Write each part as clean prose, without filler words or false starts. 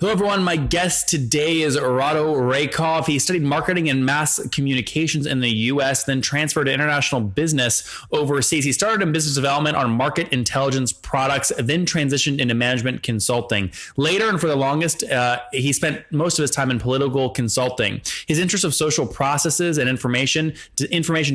Hello, everyone. My guest today is Rado Raykov. He studied marketing and mass communications in the US, then transferred to international business overseas. He started in business development on market intelligence products, then transitioned into management consulting. Later, and for the longest, he spent most of his time in political consulting. His interest of social processes and information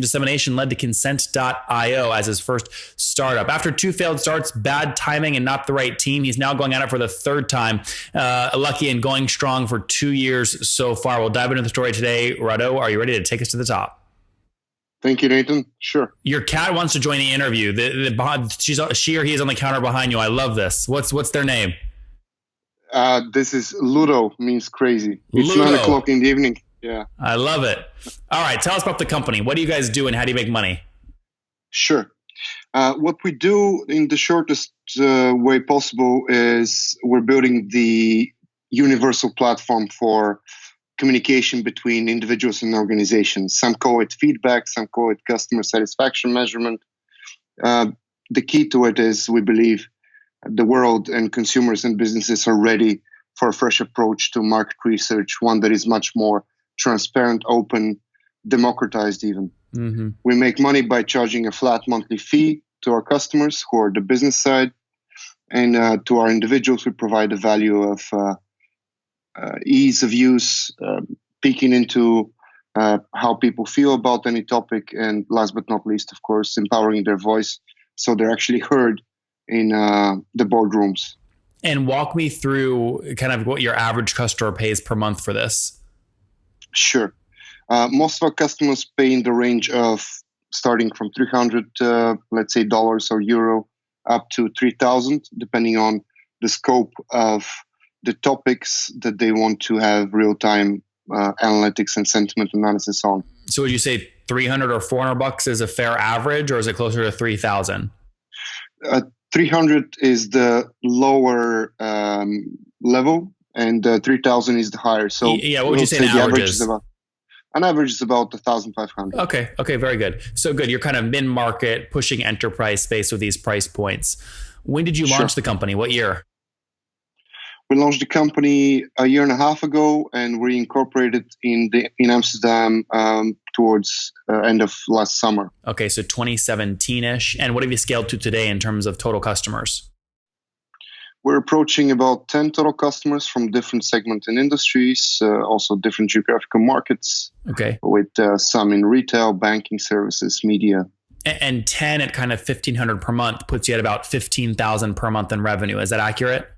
dissemination led to Consent.io as his first startup. After two failed starts, bad timing, and not the right team, he's now going at it for the third time. Lucky and going strong for 2 years so far. We'll dive into the story today. Rado, are you ready to take us to the top? Thank you, Nathan. Sure. Your cat wants to join the interview. She or he is on the counter behind you. I love this. What's their name? This is Ludo, means crazy. It's Ludo. 9:00 in the evening. Yeah. I love it. All right. Tell us about the company. What do you guys do and how do you make money? Sure. What we do in the shortest way possible is we're building the universal platform for communication between individuals and organizations. Some call it feedback, some call it customer satisfaction measurement. The key to it is we believe the world and consumers and businesses are ready for a fresh approach to market research, one that is much more transparent, open, democratized even. Mm-hmm. We make money by charging a flat monthly fee to our customers who are the business side, and to our individuals, we provide the value of ease of use, peeking into how people feel about any topic, and last but not least, of course, empowering their voice so they're actually heard in the boardrooms. And walk me through kind of what your average customer pays per month for this. Sure. Most of our customers pay in the range of starting from $300, let's say dollars or euro, up to $3,000, depending on the scope of the topics that they want to have real-time analytics and sentiment analysis on. So would you say 300 or 400 bucks is a fair average, or is it closer to 3,000? 300 is the lower level, and 3,000 is the higher. So yeah, what would you say an average is? An average is about 1,500. Okay, very good. So good. You're kind of mid-market, pushing enterprise space with these price points. When did you launch the company? What year? We launched the company a year and a half ago, and we incorporated in Amsterdam towards end of last summer. Okay, so 2017-ish. And what have you scaled to today in terms of total customers? We're approaching about 10 total customers from different segments and industries, also different geographical markets. Okay. With some in retail, banking services, media. And 10 at kind of 1,500 per month puts you at about 15,000 per month in revenue. Is that accurate?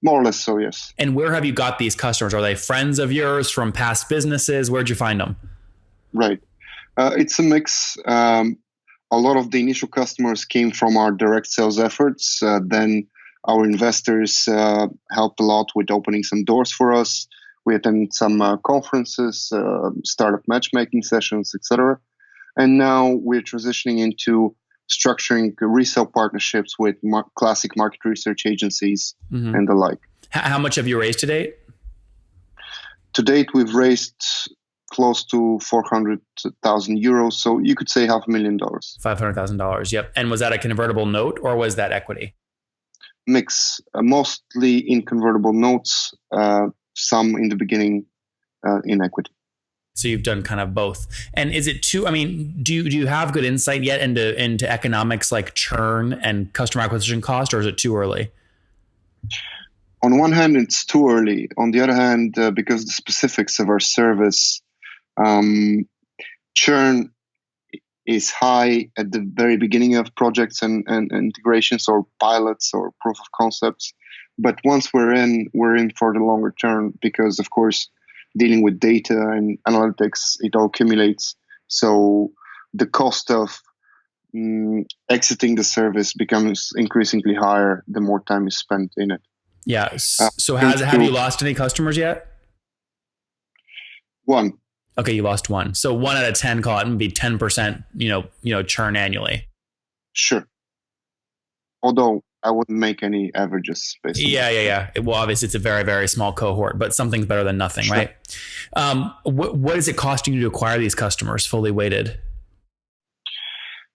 More or less so, yes. And where have you got these customers? Are they friends of yours from past businesses? Where'd you find them? Right. It's a mix. A lot of the initial customers came from our direct sales efforts. Then our investors helped a lot with opening some doors for us. We attended some conferences, startup matchmaking sessions, etc. And now we're transitioning into structuring resale partnerships with classic market research agencies and the like. How much have you raised to date? To date, we've raised close to 400,000 euros. So you could say $500,000. $500,000. Yep. And was that a convertible note or was that equity? Mix, mostly in convertible notes, some in the beginning in equity. So you've done kind of both. And is it do you have good insight yet into economics like churn and customer acquisition cost, or is it too early? On one hand, it's too early. On the other hand, because the specifics of our service, churn is high at the very beginning of projects and integrations or pilots or proof of concepts. But once we're in for the longer term, because of course, dealing with data and analytics, it all accumulates. So the cost of exiting the service becomes increasingly higher the more time is spent in it. Yeah. So have you lost any customers yet? One. Okay, you lost one. So 1 out of 10, call it, would be 10%, churn annually. Sure. Although I wouldn't make any averages based on that. Yeah. Well, obviously it's a very, very small cohort, but something's better than nothing, sure. Right? What is it costing you to acquire these customers fully weighted?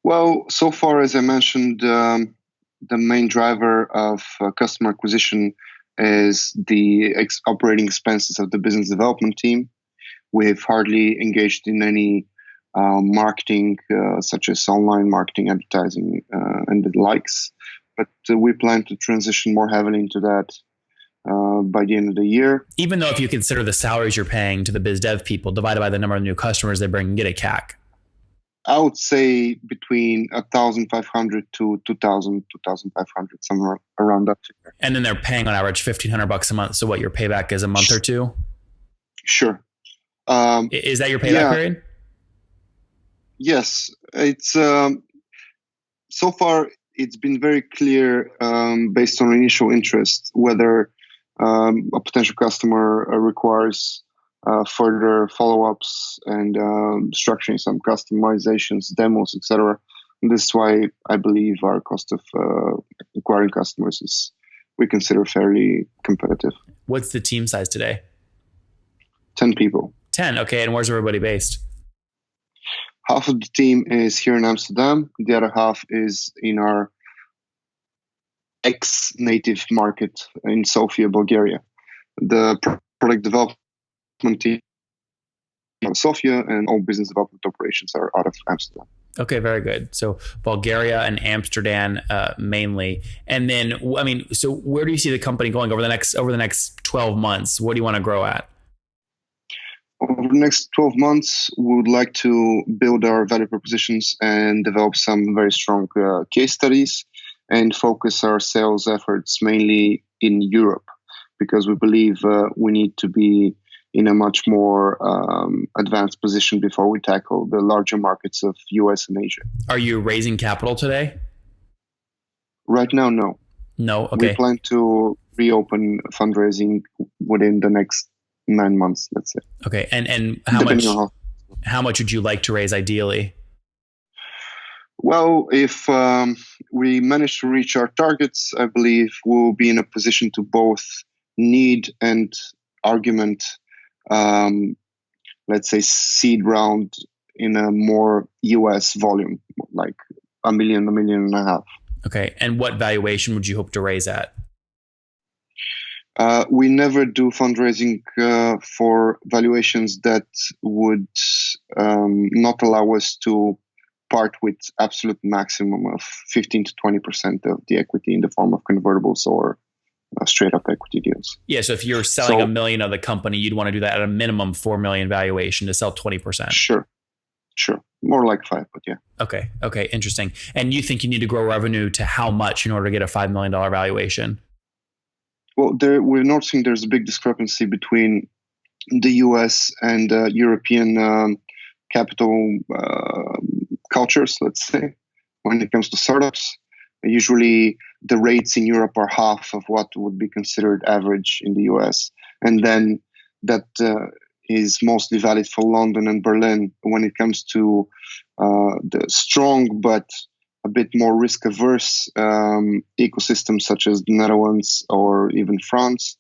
Well, so far, as I mentioned, the main driver of customer acquisition is the operating expenses of the business development team. We have hardly engaged in any marketing, such as online marketing, advertising, and the likes. But we plan to transition more heavily into that by the end of the year. Even though if you consider the salaries you're paying to the biz dev people divided by the number of new customers they bring, get a CAC. I would say between 1,500 to 2,000, 2,500, somewhere around that figure. And then they're paying on average $1,500 a month. So what, your payback is a month or two? Sure. Is that your payback period? Yes. It's so far it's been very clear based on initial interest whether a potential customer requires further follow-ups and structuring some customizations, demos, etc. This is why I believe our cost of acquiring customers is, we consider, fairly competitive. What's the team size today? 10 people. 10. Okay. And where's everybody based? Half of the team is here in Amsterdam. The other half is in our ex-native market in Sofia, Bulgaria. The product development team in Sofia and all business development operations are out of Amsterdam. Okay, very good. So Bulgaria and Amsterdam mainly. And then, I mean, so where do you see the company going over the next 12 months? What do you want to grow at? Over the next 12 months, we would like to build our value propositions and develop some very strong case studies and focus our sales efforts mainly in Europe, because we believe we need to be in a much more advanced position before we tackle the larger markets of US and Asia. Are you raising capital today? Right now, no. No? Okay. We plan to reopen fundraising within the next 9 months, let's say. Okay. And how much would you like to raise ideally? Well, if we manage to reach our targets, I believe we'll be in a position to both need and argument, let's say, seed round in a more US volume, like $1 million, $1.5 million. Okay. And what valuation would you hope to raise at? We never do fundraising for valuations that would not allow us to part with absolute maximum of 15 to 20% of the equity in the form of convertibles or straight up equity deals. Yeah. So if you're selling $1 million of the company, you'd want to do that at a minimum $4 million valuation to sell 20%. Sure. More like 5, but yeah. Okay. Interesting. And you think you need to grow revenue to how much in order to get a $5 million valuation? Well, we're noticing there's a big discrepancy between the US and European capital cultures, let's say, when it comes to startups. Usually the rates in Europe are half of what would be considered average in the US. And then that is mostly valid for London and Berlin when it comes to the strong but a bit more risk-averse ecosystems such as the Netherlands or even France.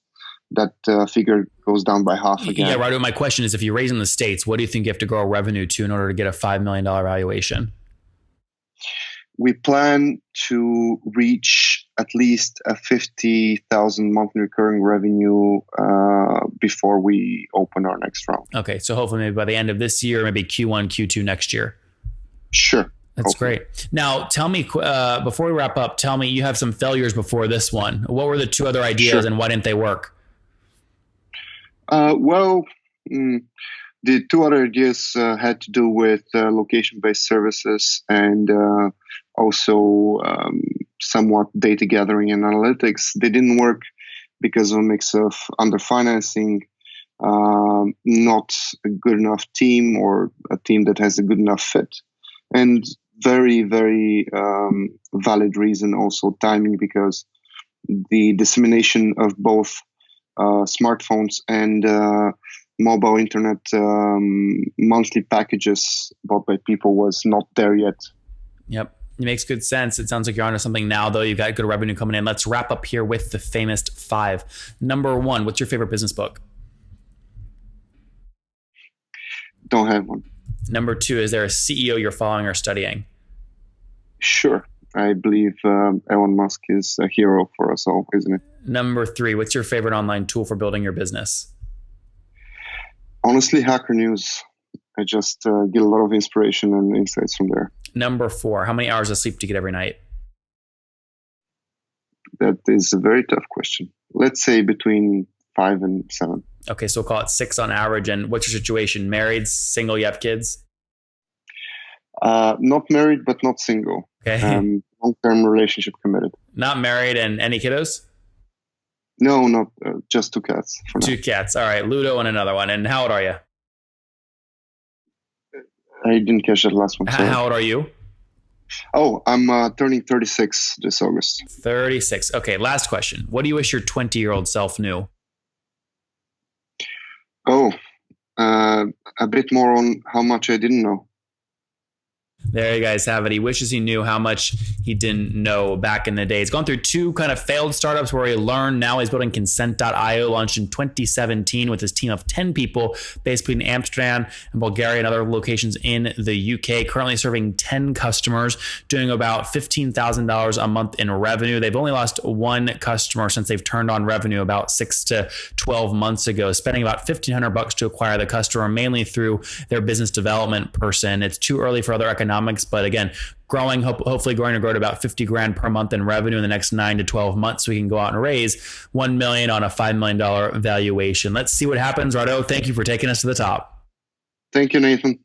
That figure goes down by half again. Yeah, Rado, my question is, if you raise in the States, what do you think you have to grow revenue to in order to get a $5 million valuation? We plan to reach at least a 50,000 monthly recurring revenue before we open our next round. Okay, so hopefully maybe by the end of this year, maybe Q1, Q2 next year. Sure. That's great. Now, tell me, before we wrap up, tell me, you have some failures before this one. What were the 2 other ideas and why didn't they work? The 2 other ideas had to do with location-based services and also somewhat data gathering and analytics. They didn't work because of a mix of underfinancing, not a good enough team or a team that has a good enough fit, and very, very valid reason also timing, because the dissemination of both smartphones and mobile internet monthly packages bought by people was not there yet. Yep. It makes good sense. It sounds like you're onto something now, though. You've got good revenue coming in. Let's wrap up here with the famous 5. Number 1, what's your favorite business book? Don't have one. Number 2, is there a CEO you're following or studying? Sure. I believe Elon Musk is a hero for us all, isn't it? Number 3, what's your favorite online tool for building your business? Honestly, Hacker News. I just get a lot of inspiration and insights from there. Number 4, how many hours of sleep do you get every night? That is a very tough question. Let's say between 5 and 7. Okay, so we'll call it 6 on average. And what's your situation? Married, single, you have kids? Not married, but not single. Okay. Long-term relationship committed. Not married and any kiddos? No, not just 2 cats. For now. 2 cats. All right, Ludo and another one. And how old are you? I didn't catch that last one. Sorry. How old are you? Oh, I'm turning 36 this August. 36. Okay, last question. What do you wish your 20-year-old self knew? Oh, a bit more on how much I didn't know. There you guys have it. He wishes he knew how much he didn't know back in the day. He's gone through 2 kind of failed startups where he learned. Now he's building Consent.io, launched in 2017 with his team of 10 people based between Amsterdam and Bulgaria and other locations in the UK. Currently serving 10 customers, doing about $15,000 a month in revenue. They've only lost 1 customer since they've turned on revenue about 6 to 12 months ago, spending about $1,500 to acquire the customer, mainly through their business development person. It's too early for other economics, but again, growing, hopefully growing to grow to about 50 grand per month in revenue in the next 9 to 12 months. So we can go out and raise $1 million on a $5 million valuation. Let's see what happens. Rado, thank you for taking us to the top. Thank you, Nathan.